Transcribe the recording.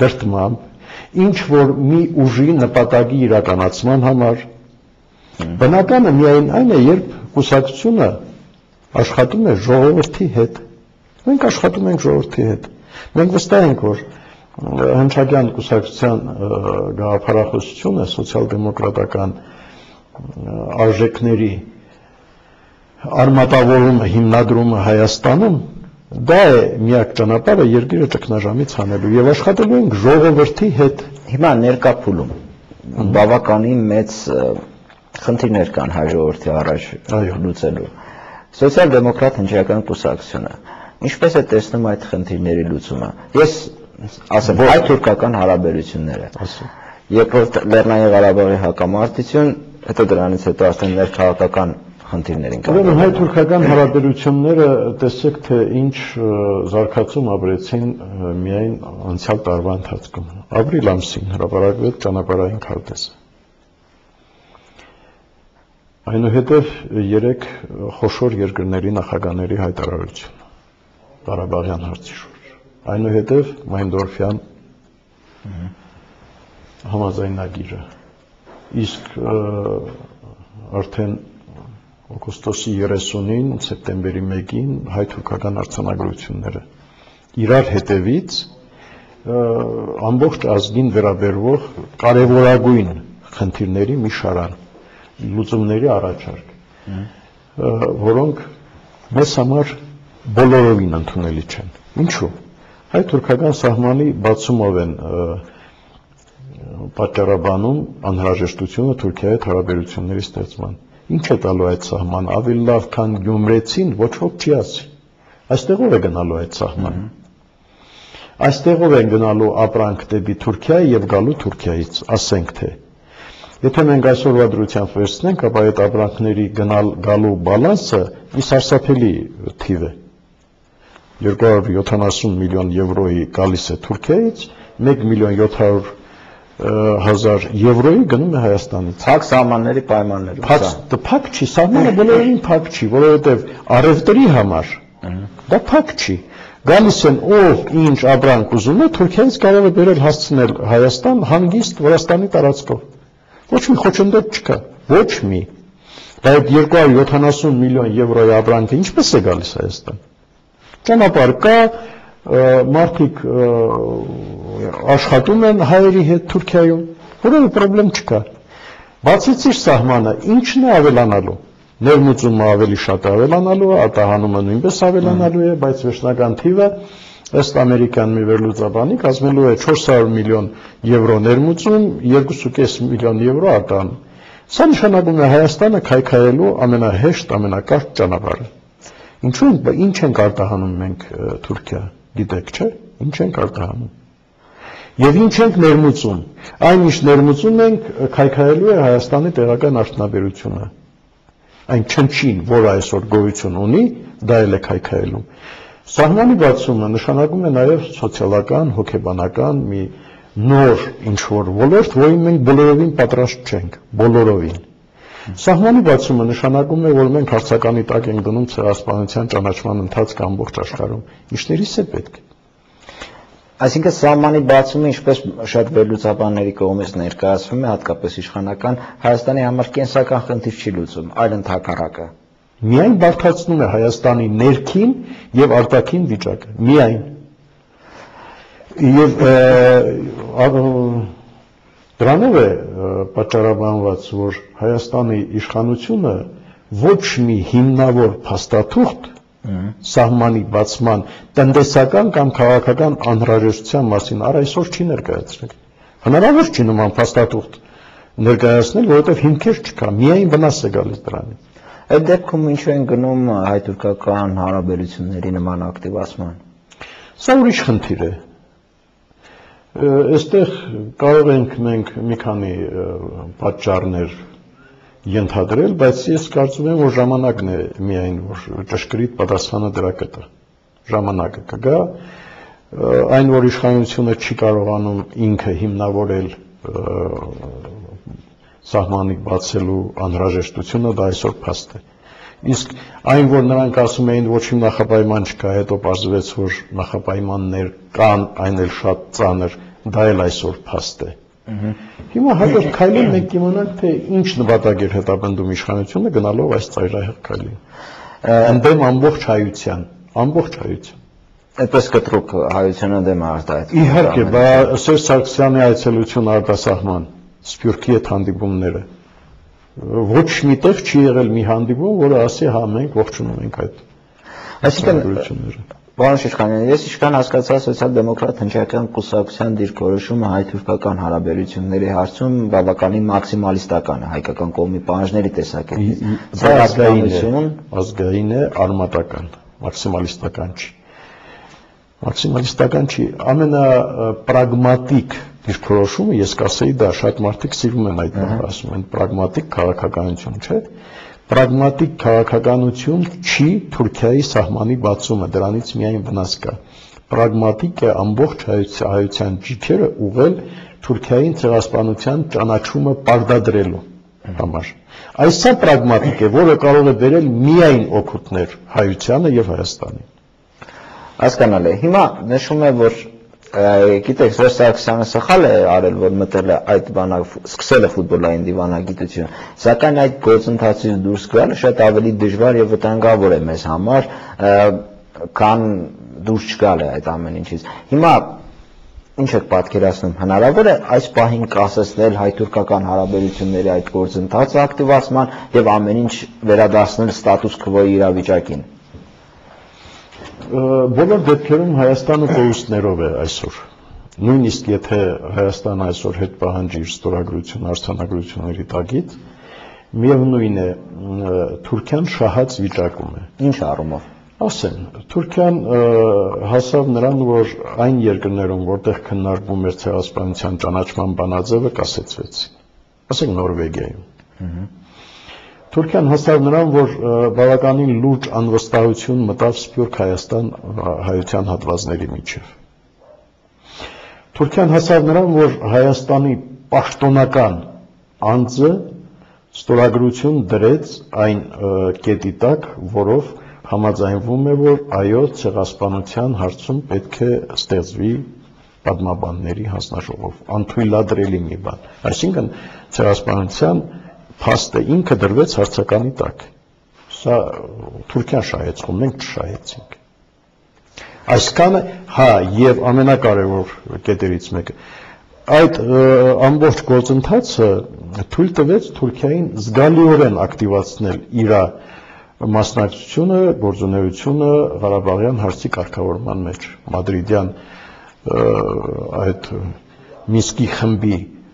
դրդմամբ, ինչ որ մի ուժի նպատակի իրականացման համար, բնականը միայն այն է, երբ կուսակցությունը աշխատում է ժողովրդի հետ։ Մենք աշխատում ենք ժողովրդի հետ։ Մենք վստահ ենք, որ հնչակյան կուսակցության գաղափարախոսությունը սոցիալ-դեմոկրատական արժեքների արմատավորումը, հիմնադրումը Հայաստանում, դա է միակ ճանապարհը երկիրը ճգնաժամից հանելու եւ աշխատելու ենք ժողովրդի հետ։ Հիմա ներկա փուլում բավականին մեծ խնդիրներ կան հայ ժողովրդի առաջ լուծելու։ Սոցիալ-դեմոկրատ հնչակյան կուսակցությունը ինչպես է տեսնում այդ խնդիրների լուծումը։ Ես ասեմ, հայ-թուրքական հարաբերությունները, երկրորդ Լեռնային Ղարաբաղի հակամարտություն, հետո դրանից հետո արդեն ներքաղաքական խնդիրներին կան։ Ուրեմն հայ-թուրքական հարաբերությունները տեսեք, թե ինչ զարգացում ապրեցին միայն անցյալ տարվա ընթացքում։ Ապրիլ ամսին հրապարակվեց ճանապարհային քարտեզը։ Այնուհետև 3 խոշոր երկրների նախագահների հայտարարություն Ղարաբաղյան հարցի շուրջ։ Այնուհետև Մայնդորֆյան համաձայնագիրը։ Իսկ արդեն օգոստոսի 30-ին, սեպտեմբերի 1-ին հայ-թուրքական արձանագրությունները։ Իրար հետևից ամբողջ ազգին վերաբերող կարևորագույն խնդիրների մի շարան, լուծումների առաջարկ, որոնք մեզ համար բոլորովին ընդունելի չեն։ Ինչու՞։ Հայ-թուրքական սահմանի բացումով են պատճառաբանում անհրաժեշտությունը Թուրքիայի հետ հարաբերությունների ստեղծման։ Ինչ է տալու այդ սահմանը, ավելի լավ, քան Գյումրեցին, ոչ ոք չի ասի։ Այստեղով է գնալու այդ սահմանը։ Այստեղով են գնալու ապրանք դեպի Թուրքիա եւ գալու Թուրքիայից, ասենք թե։ Եթե մենք այսօրվա դրությամբ վերցնենք, ապա այդ ապրանքների գալու բալանսը մի սարսափելի թիվ է։ 270 միլիոն եվրոյի գալիս է Թուրքիայից, 1.700.000 եվրոյի գնում է Հայաստանից։ Փակ սահմանների պայմաններում։ Փակ չի, սահմանը բոլորովին փակ չի, որովհետև առևտրի համար դա փակ չի։ Գալիս են ով ինչ ապրանք ուզում է, Թուրքիայից կարող է բերել հասցնել Հայաստան հանգիստ Վրաստանի տարածքով։ Ոչ մի խոչընդոտ չկա, ոչ մի։ Բայց 270 միլիոն եվրոյի ապրանքը ինչպես է գալիս Հայաստան։ Ճանապարհ կա, մարդիկ աշխատում են հայերի հետ Թուրքիայում, որևէ խնդրեմ չկա։ Բացեցիր սահմանը, ինչն է ավելանալու։ Ներմուծումը ավելի շատ ավելանալու է, արտահանումը նույնպես ավելանալու է, բայց վերջնական թիվը ըստ ամերիկյան մի վերլուծաբանի կազմելու է 400 միլիոն եվրո ներմուծում, 2.5 միլիոն եվրո արտահանում։ Սա նշանակում է Հայաստանը քայքայելու ամենահեշտ, ամենակարճ ճանապարհը։ Ինչու ինչ ենք արտահանում մենք Թուրքիա, գիտեք, չէ՞, ինչ ենք արտահանում։ Եվ ինչ ենք ներմուծում։ Այն ինչ ներմուծում ենք, քայքայելու է Հայաստանի տեղական արտոնաբերությունը։ Այն չնչին, որը այսօր գոյություն ունի, դա էլ է քայքայելու։ Սահմանի բացումը նշանակում է նաև սոցիալական, հոգեբանական մի նոր ինչ-որ ոլորտ, որին մենք բոլորովին պատրաստ չենք, բոլորովին։ Սահմանի բացումը նշանակում է, որ մենք հարցականի տակ ենք դնում ցեղասպանության ճանաչման ընթացքը ամբողջ աշխարհում։ Ինչներիս է պետք։ Այսինքն սահմանի բացումը, ինչպես շատ վերլուծաբանների կողմից ներկայացվում է, հատկապես իշխանական, Հայաստանի համար կենսական խնդիր չի լուծում, այլ ընդհակառակը։ Միայն բարդացնում է Հայաստանի ներքին եւ արտաքին վիճակը, միայն։ Եվ դրանով է պատճառաբանված, որ Հայաստանի իշխանությունը ոչ մի հիմնավոր փաստաթուղթ սահմանի բացման տնտեսական կամ քաղաքական անհրաժեշտության մասին առ այսօր չի ներկայացրել։ Հնարավոր չի նման փաստաթուղթ ներկայացնել, որովհետև հիմքեր չկա, միայն վնաս է գալիս դրանից։ Այդ դեպքում ինչու են գնում հայ-թուրքական հարաբերությունների նման ակտիվացման։ Սա ուրիշ խնդիր է։ Այստեղ կարող ենք մենք մի քանի պատճառներ ենթադրել, բայց ես կարծում եմ, որ ժամանակն է միայն, որ ճշգրիտ պատասխանը դրա կտա։ Ժամանակը կգա, այն որ իշխանությունը չի կարողանում ինքը հիմնավորել սահմանի բացելու անհրաժեշտությունը, դա այսօր փաստ է։ Իսկ այն, որ նրանք ասում էին ոչ մի նախապայման չկա, հետո պարզվեց, որ նախապայմաններ կան, այն էլ շատ ծանր, դա էլ այսօր փաստ է։ Հիմա հաջորդ քայլին մենք կիմանանք, թե ինչ նպատակ էր հետապնդում իշխանությունը գնալով այս ծայրահեղ քայլին։ Ընդդեմ ամբողջ հայության, Այդպես կտրուկ հայությունը դեմ արտահայտ։ Իհարկե, Սերժ Սարգսյանի այցելությունը արտասահման, Սփյուռքի հետ հանդիպումները, ոչ միտեղ չի եղել մի հանդիպում, որը ասի հա մենք ողջունում ենք այդ այսինքն Պարոն Շիշխանյան, ես ինչքան հասկացա սոցիալ-դեմոկրատ հնչակյան կուսակցության դիրքորոշումը հայ-թուրքական հարաբերությունների հարցում բավականին մաքսիմալիստական է, հայկական կողմի պահանջների տեսակետից։ Ազգային է, արմատական, մաքսիմալիստական չի։ Մաքսիմալիստական չի, ամենապրագմատիկ դիրքորոշումը, ես կասեի դա, շատ մարդիկ սիրում են այդ բանը, ասում են պրագմատիկ քաղաքականություն, չէ՞։ Պրագմատիկ քաղաքականություն չի Թուրքիայի սահմանի բացումը, դրանից միայն վնաս կա։ Պրագմատիկ է ամբողջ հայության ջիքերը ուղղել Թուրքիային ցեղասպանության ճանաչումը պարտադրելու համար։ Այս սա պրագմատիկ է, որը կարող է բերել միայն օգուտներ հայությանը եւ Հայաստանին։ Հասկանալի է։ Հիմա նշում է, որ գիտեք, Սերժ Սարգսյանը սխալ է արել, որ մտել է այդ բանը, սկսել է ֆուտբոլային դիվանագիտությունը, սակայն այդ գործընթացից դուրս գալը շատ ավելի դժվար եւ վտանգավոր է մեզ համար, քան դուրս չգալը այդ ամեն ինչից։ Հիմա ինչ եք պատկերացնում, հնարավոր է այս պահին կասեցնել հայ-թուրքական հարաբերությունների այդ գործընթացը ակտիվացման եւ ամեն ինչ վերադարձնել ստատուս քվոյի իրավիճակին։ Բոլոր դեպքերում Հայաստանը կորուստներով է այսօր։ Նույնիսկ եթե Հայաստանը այսօր հետ պահանջի իր ստորագրություն արձանագրությունների տակից, միևնույն է Թուրքիան շահած վիճակում է։ Ինչ առումով։ Ասեմ, Թուրքիան հասավ նրան, որ այն երկրներում, որտեղ քննարկվում էր ցեղասպանության ճանաչման բանաձևը, կասեցվեցին։ Ասենք Նորվեգիայում։ Թուրքիան հասավ նրան, որ բավականին լուրջ անվստահություն մտավ Սփյուռք Հայաստան հայության հատվածների միջև։ Թուրքիան հասավ նրան, որ Հայաստանի պաշտոնական անձը ստորագրություն դրեց այն կետի տակ, որով համաձայնվում է, որ այո, ցեղասպանության հարցում պետք է ստեղծվի պատմաբանների հանձնաժողով, անթույլատրելի մի բան։ Այսինքն ցեղասպանության փաստը ինքը դրվեց հարցականի տակ։ Սա Թուրքիան շահեցնում, մենք չշահեցինք։ Այսքանը, հա, եւ ամենակարևոր կետերից մեկը, այդ ամբողջ գործընթացը թույլ տվեց Թուրքիային զգալիորեն ակտիվացնել իր մասնակցությունը, գործունեությունը Ղարաբաղյան հարցի կարգավորման մեջ, մադրիդյան այդ Մինսկի խմբի